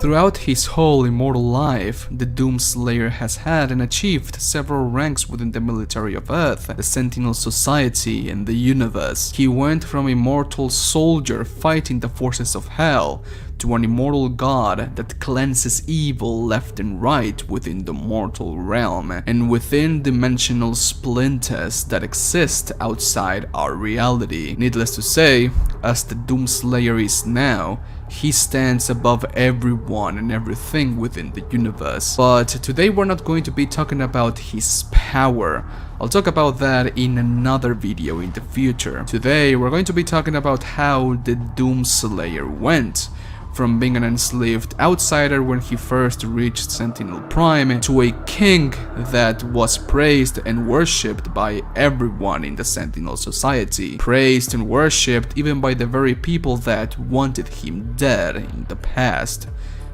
Throughout his whole immortal life, the Doomslayer has had and achieved several ranks within the military of Earth, the Sentinel Society, and the universe. He went from immortal soldier fighting the forces of hell to an immortal god that cleanses evil left and right within the mortal realm and within dimensional splinters that exist outside our reality. Needless to say, as the Doomslayer is now, he stands above everyone and everything within the universe. But today we're not going to be talking about his power. I'll talk about that in another video in the future. Today we're going to be talking about how the Doomslayer went from being an enslaved outsider when he first reached Sentinel Prime to a king that was praised and worshipped by everyone in the Sentinel Society. Praised and worshipped even by the very people that wanted him dead in the past.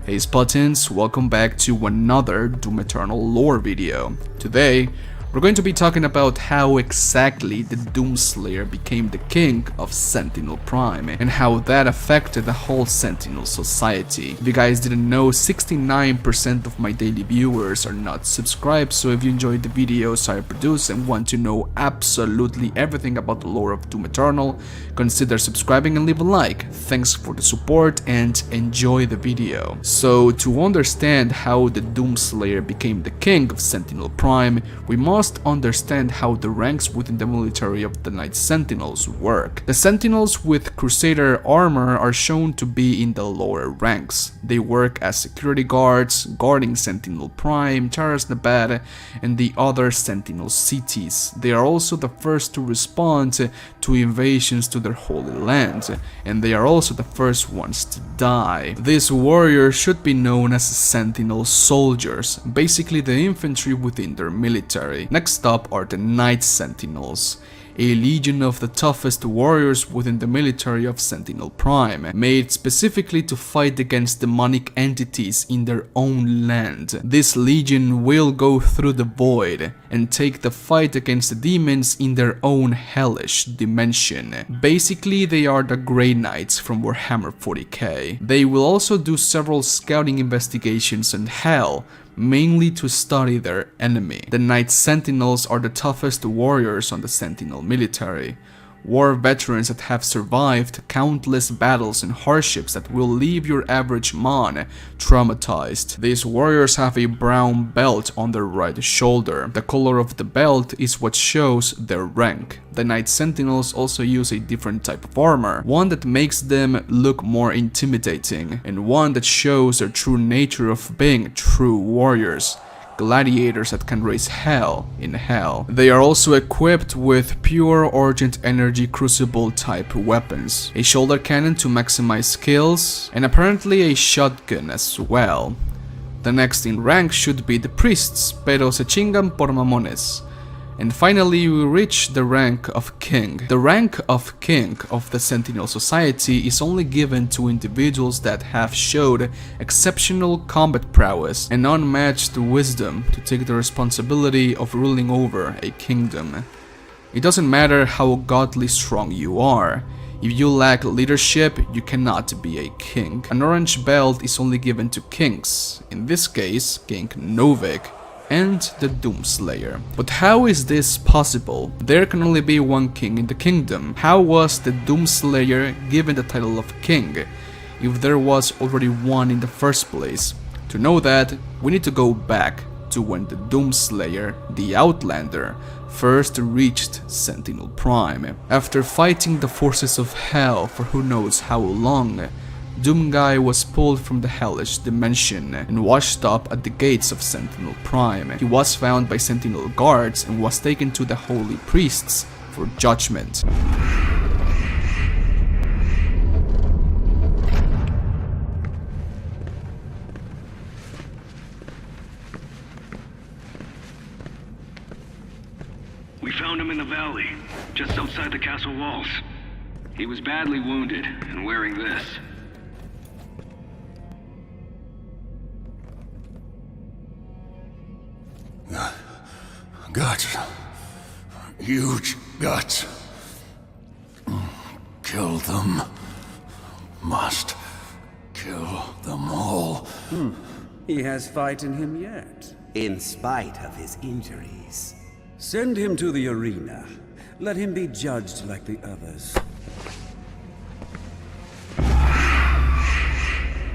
Hey Spartans, welcome back to another Doom Eternal lore video. Today, we're going to be talking about how exactly the Doomslayer became the King of Sentinel Prime and how that affected the whole Sentinel Society. If you guys didn't know, 69% of my daily viewers are not subscribed, so if you enjoyed the videos I produce and want to know absolutely everything about the lore of Doom Eternal, consider subscribing and leave a like. Thanks for the support and enjoy the video. So to understand how the Doomslayer became the King of Sentinel Prime, we must understand how the ranks within the military of the Knight Sentinels work. The Sentinels with Crusader armor are shown to be in the lower ranks. They work as security guards, guarding Sentinel Prime, Taras Nabad, and the other Sentinel cities. They are also the first to respond to invasions to their holy land, and they are also the first ones to die. These warriors should be known as Sentinel soldiers, basically the infantry within their military. Next up are the Knight Sentinels, a legion of the toughest warriors within the military of Sentinel Prime, made specifically to fight against demonic entities in their own land. This legion will go through the void and take the fight against the demons in their own hellish dimension. Basically, they are the Grey Knights from Warhammer 40k. They will also do several scouting investigations in Hell, mainly to study their enemy. The Knight Sentinels are the toughest warriors on the Sentinel military. War veterans that have survived countless battles and hardships that will leave your average Mon traumatized. These warriors have a brown belt on their right shoulder. The color of the belt is what shows their rank. The Knight Sentinels also use a different type of armor, one that makes them look more intimidating, and one that shows their true nature of being true warriors. Gladiators that can raise hell in hell. They are also equipped with pure Argent Energy Crucible type weapons, a shoulder cannon to maximize skills, and apparently a shotgun as well. The next in rank should be the priests, pero se chingan por mamones. And finally we reach the rank of King. The rank of King of the Sentinel Society is only given to individuals that have showed exceptional combat prowess and unmatched wisdom to take the responsibility of ruling over a kingdom. It doesn't matter how godly strong you are. If you lack leadership, you cannot be a king. An orange belt is only given to kings, in this case King Novik and the Doomslayer. But how is this possible? There can only be one king in the kingdom. How was the Doomslayer given the title of king if there was already one in the first place? To know that, we need to go back to when the Doomslayer, the Outlander, first reached Sentinel Prime. After fighting the forces of hell for who knows how long, Doomguy was pulled from the hellish dimension and washed up at the gates of Sentinel Prime. He was found by Sentinel guards and was taken to the holy priests for judgment. We found him in the valley, just outside the castle walls. He was badly wounded and wearing this. Guts. Huge guts. Kill them. Must kill them all. He has fight in him yet. In spite of his injuries. Send him to the arena. Let him be judged like the others.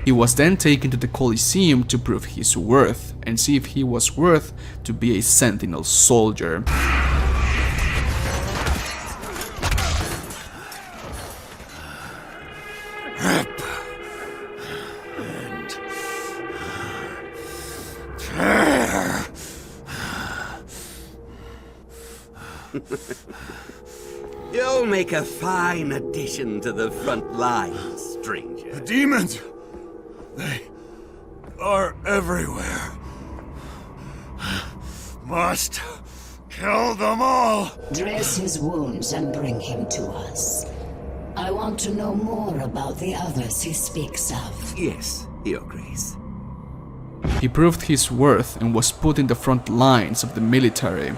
He was then taken to the Colosseum to prove his worth and see if he was worth to be a Sentinel soldier. You'll make a fine addition to the front lines, stranger. The demons! They are everywhere. Must kill them all! Dress his wounds and bring him to us. I want to know more about the others he speaks of. Yes, Your Grace. He proved his worth and was put in the front lines of the military.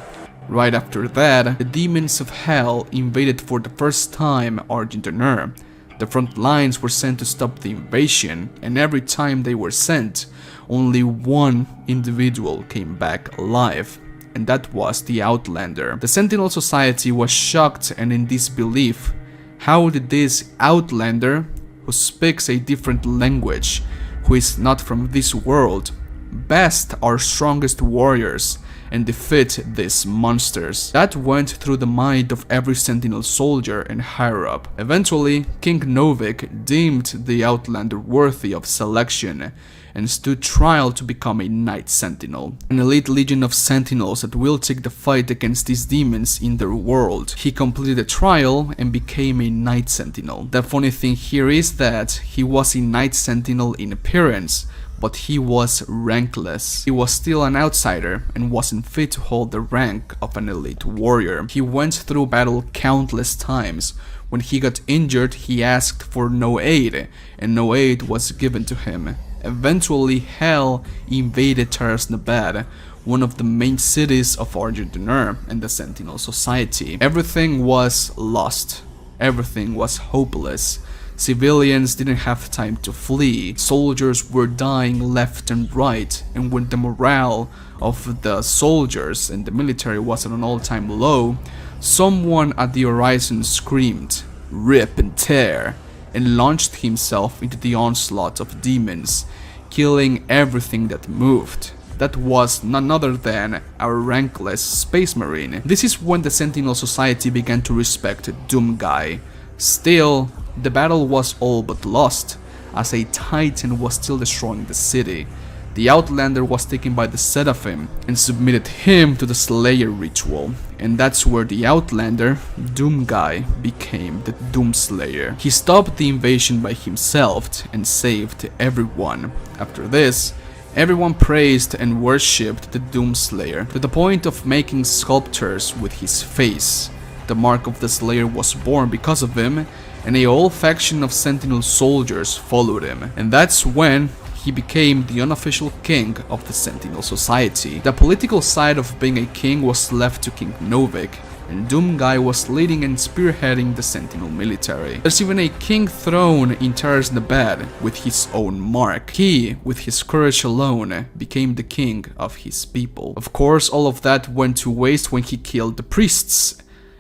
Right after that, the demons of hell invaded for the first time Argentinur. The front lines were sent to stop the invasion, and every time they were sent, only one individual came back alive, and that was the Outlander. The Sentinel Society was shocked and in disbelief. How did this Outlander, who speaks a different language, who is not from this world, best our strongest warriors and defeat these monsters? That went through the mind of every Sentinel soldier and higher up. Eventually, King Novik deemed the Outlander worthy of selection and stood trial to become a Knight Sentinel, an elite legion of Sentinels that will take the fight against these demons in their world. He completed the trial and became a Knight Sentinel. The funny thing here is that he was a Knight Sentinel in appearance, but he was rankless. He was still an outsider and wasn't fit to hold the rank of an elite warrior. He went through battle countless times. When he got injured, he asked for no aid, and no aid was given to him. Eventually, Hell invaded Tarasnabad, one of the main cities of Argentinur and the Sentinel Society. Everything was lost. Everything was hopeless. Civilians didn't have time to flee, soldiers were dying left and right, and when the morale of the soldiers and the military was at an all-time low, someone at the horizon screamed, "Rip and tear," and launched himself into the onslaught of demons, killing everything that moved. That was none other than our rankless Space Marine. This is when the Sentinel Society began to respect Doomguy. Still, the battle was all but lost, as a Titan was still destroying the city. The Outlander was taken by the Seraphim and submitted him to the Slayer ritual, and that's where the Outlander, Doomguy, became the Doomslayer. He stopped the invasion by himself and saved everyone. After this, everyone praised and worshipped the Doomslayer to the point of making sculptures with his face. The mark of the Slayer was born because of him, and a whole faction of Sentinel soldiers followed him, and that's when he became the unofficial king of the Sentinel Society. The political side of being a king was left to King Novik, and Doomguy was leading and spearheading the Sentinel military. There's even a king throne in Tarasnabad with his own mark. He, with his courage alone, became the king of his people. Of course, all of that went to waste when he killed the priests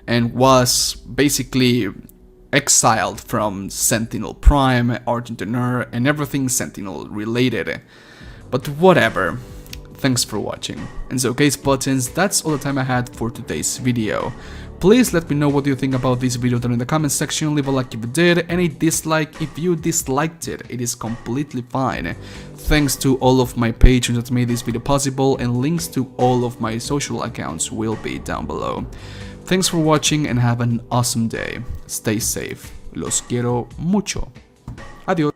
and was basically exiled from Sentinel Prime, Argentinur, and everything Sentinel related. But whatever. Thanks for watching. And so guys, buttons, that's all the time I had for today's video. Please let me know what you think about this video down in the comment section, leave a like if you did, and a dislike if you disliked it. It is completely fine. Thanks to all of my patrons that made this video possible, and links to all of my social accounts will be down below. Thanks for watching and have an awesome day. Stay safe. Los quiero mucho. Adiós.